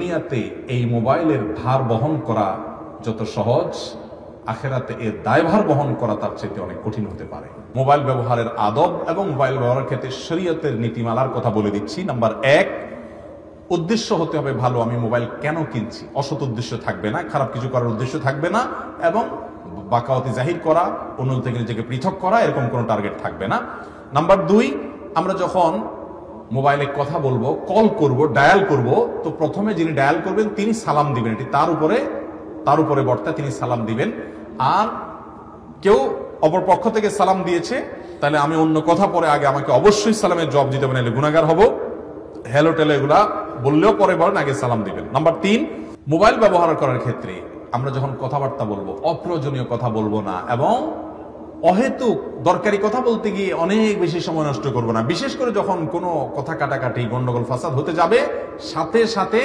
দুনিয়াতে এই মোবাইলের ভার বহন করা যত সহজ, আখেরাতে এর দায়ভার বহন করা তার চেয়ে অনেক কঠিন হতে পারে। মোবাইল ব্যবহারের আদব এবং মোবাইল ব্যবহারের ক্ষেত্রে শরীয়তের নীতিমালার কথা বলে দিচ্ছি। নাম্বার 1, উদ্দেশ্য হতে হবে ভালো। আমি মোবাইল কেন কিনছি, অসৎ উদ্দেশ্য থাকবে না, খারাপ কিছু করার উদ্দেশ্য থাকবে না, এবং বাকাওয়াতি জাহির করা, অন্য থেকে নিজেকে পৃথক করা, এরকম কোনো টার্গেট থাকবে না। নাম্বার 2, আমরা যখন মোবাইলে কথা বলবো, কল করব, ডায়াল করব, তো প্রথমে যিনি ডায়াল করবেন তিনি সালাম দিবেন, এটি তার উপরে বর্তা, তিনি সালাম দিবেন। আর কেউ অপর পক্ষ থেকে সালাম দিয়েছে, তাহলে আমি অন্য কথা পরে আগে আমাকে অবশ্যই সালামের জবাব দিতে হবে, নাহলে গুনাহগার হব। হ্যালো টেলো এগুলা বললেও পরে বলেন, আগে সালাম দিবেন। নাম্বার 3, মোবাইল ব্যবহার করার ক্ষেত্রে আমরা যখন কথাবার্তা বলবো, অপ্রয়োজনীয় কথা বলবো না, এবং অহেতুক দরকারি কথা বলতে গিয়ে অনেক বেশি সময় নষ্ট করবো না। বিশেষ করে যখন কোনো কথা কাটাকাটি, গন্ডগোল, ফাসাদ হতে যাবে, সাথে সাথে